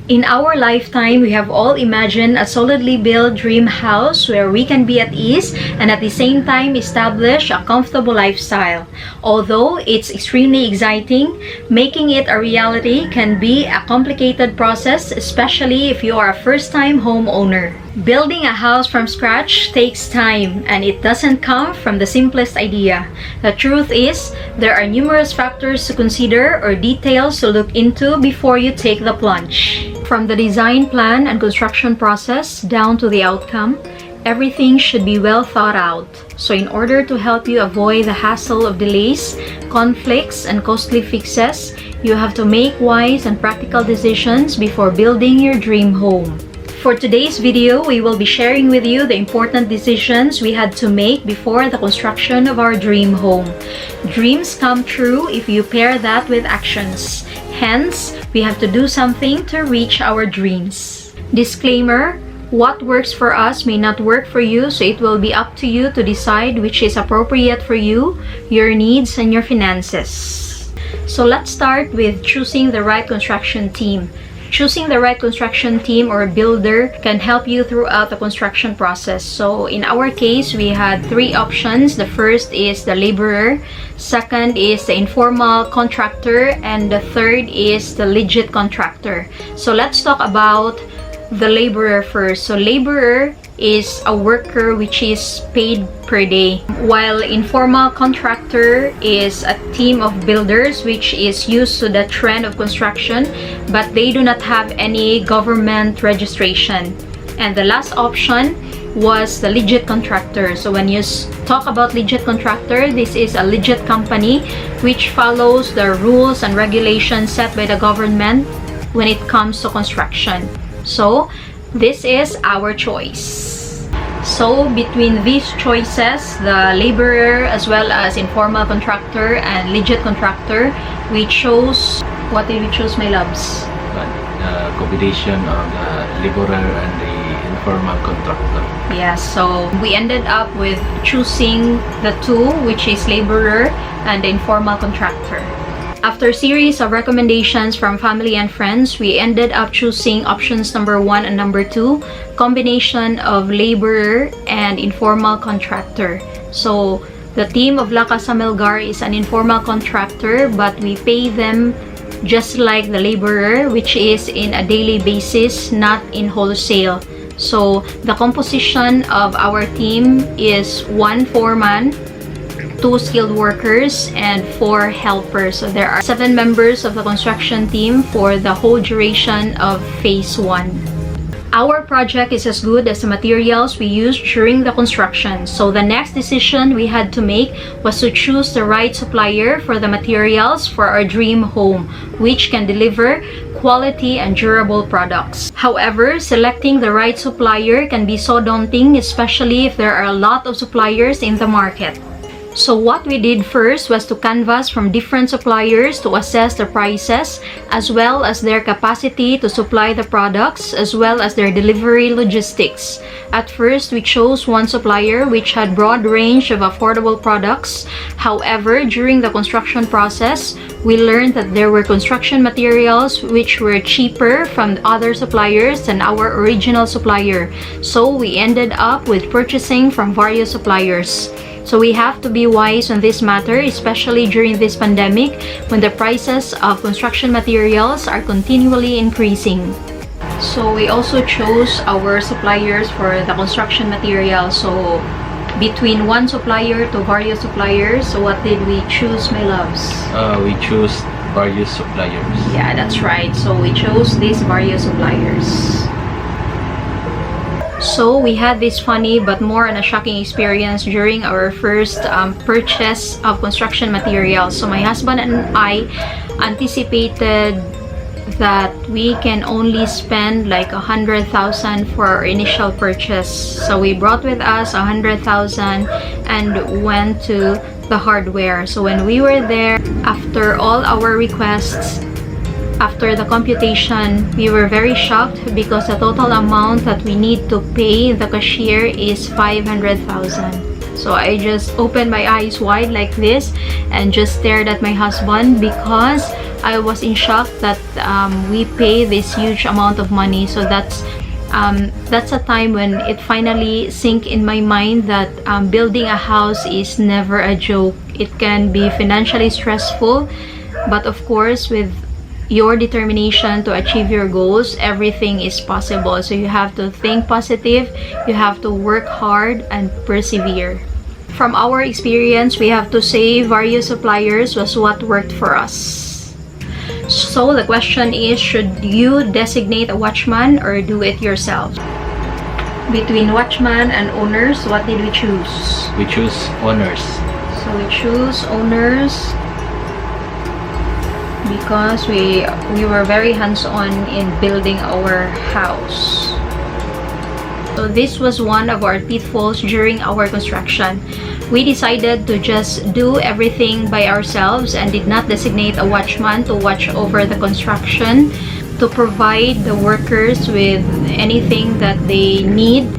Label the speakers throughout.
Speaker 1: In our lifetime, we have all imagined a solidly built dream house where we can be at ease and at the same time establish a comfortable lifestyle. Although it's extremely exciting, making it a reality can be a complicated process, especially if you are a first-time homeowner. Building a house from scratch takes time, and it doesn't come from the simplest idea. The truth is, there are numerous factors to consider or details to look into before you take the plunge. From the design plan and construction process down to the outcome, everything should be well thought out. So in order to help you avoid the hassle of delays, conflicts, and costly fixes, you have to make wise and practical decisions before building your dream home. For today's video, we will be sharing with you the important decisions we had to make before the construction of our dream home. Dreams come true if you pair that with actions. Hence, we have to do something to reach our dreams. Disclaimer: what works for us may not work for you, so it will be up to you to decide which is appropriate for you, your needs, and your finances. So let's start with choosing the right construction team. Choosing the right construction team or builder can help you throughout the construction process. So in our case, we had three options. The first is the laborer, second is the informal contractor, and the third is the legit contractor. So let's talk about the laborer first. So laborer is a worker which is paid per day, while informal contractor is a team of builders which is used to the trend of construction, but they do not have any government registration. And the last option was the legit contractor. So when you talk about legit contractor, this is a legit company which follows the rules and regulations set by the government when it comes to construction. So this is our choice. So between these choices, the laborer as well as informal contractor and legit contractor, we chose, what did we choose, my loves?
Speaker 2: The combination of the laborer and the informal contractor.
Speaker 1: Yes, so we ended up with choosing the two, which is laborer and the informal contractor. After a series of recommendations from family and friends, we ended up choosing options number 1 and number 2, combination of laborer and informal contractor. So the team of Casa Melgar is an informal contractor, but we pay them just like the laborer, which is in a daily basis, not in wholesale. So the composition of our team is 1 foreman, 2 skilled workers, and 4 helpers. So there are 7 members of the construction team for the whole duration of phase 1. Our project is as good as the materials we used during the construction. So the next decision we had to make was to choose the right supplier for the materials for our dream home, which can deliver quality and durable products. However, selecting the right supplier can be so daunting, especially if there are a lot of suppliers in the market. So what we did first was to canvass from different suppliers to assess the prices as well as their capacity to supply the products as well as their delivery logistics. At first, we chose one supplier which had broad range of affordable products. However, during the construction process, we learned that there were construction materials which were cheaper from other suppliers than our original supplier. So we ended up with purchasing from various suppliers. So we have to be wise on this matter, especially during this pandemic when the prices of construction materials are continually increasing. So we also chose our suppliers for the construction materials. So between one supplier to various suppliers, so what did we choose, my loves?
Speaker 2: We chose various suppliers.
Speaker 1: Yeah, that's right. So we chose these various suppliers. So we had this funny but more on a shocking experience during our first purchase of construction materials. So my husband and I anticipated that we can only spend like 100,000 for our initial purchase. So we brought with us 100,000 and went to the hardware. So when we were there, after all our requests, after the computation, we were very shocked because the total amount that we need to pay the cashier is 500,000. So I just opened my eyes wide like this and just stared at my husband because I was in shock that we pay this huge amount of money. So that's a time when it finally sank in my mind that building a house is never a joke. It can be financially stressful, but of course with your determination to achieve your goals, everything is possible. So you have to think positive, you have to work hard and persevere. From our experience, we have to say various suppliers was what worked for us. So the question is, should you designate a watchman or do it yourself? Between watchman and owners, what did we choose?
Speaker 2: We choose owners.
Speaker 1: So we choose owners because we were very hands-on in building our house. So this was one of our pitfalls during our construction. We decided to just do everything by ourselves and did not designate a watchman to watch over the construction, to provide the workers with anything that they need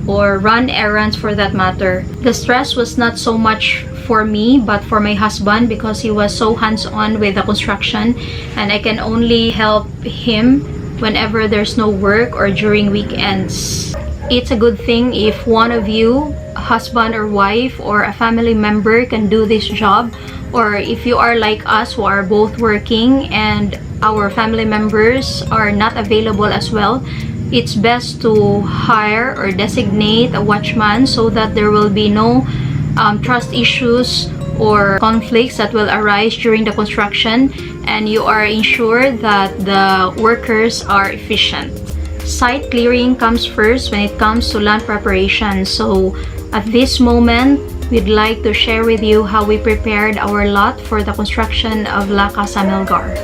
Speaker 1: or run errands for that matter. The stress was not so much for me but for my husband because he was so hands-on with the construction, and I can only help him whenever there's no work or during weekends. It's a good thing if one of you, a husband or wife or a family member, can do this job, or if you are like us who are both working and our family members are not available as well, it's best to hire or designate a watchman so that there will be no trust issues or conflicts that will arise during the construction, and you are ensured that the workers are efficient. Site clearing comes first when it comes to land preparation. So at this moment, we'd like to share with you how we prepared our lot for the construction of La Casa Melgar.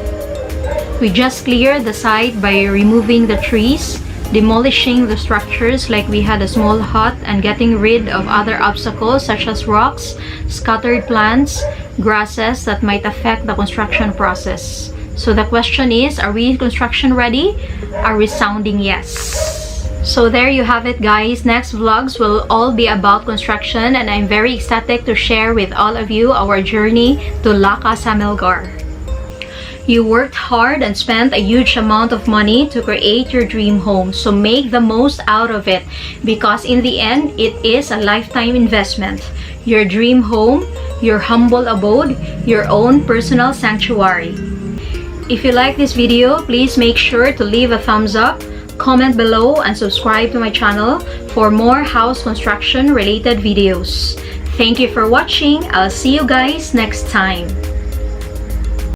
Speaker 1: We just cleared the site by removing the trees, demolishing the structures like we had a small hut, and getting rid of other obstacles such as rocks, scattered plants, grasses that might affect the construction process. So the question is, are we construction ready? A resounding yes. So there you have it, guys. Next vlogs will all be about construction, and I'm very ecstatic to share with all of you our journey to La Casa Melgar. You worked hard and spent a huge amount of money to create your dream home, so make the most out of it because in the end, it is a lifetime investment. Your dream home, your humble abode, your own personal sanctuary. If you like this video, please make sure to leave a thumbs up, comment below, and subscribe to my channel for more house construction related videos. Thank you for watching. I'll see you guys next time.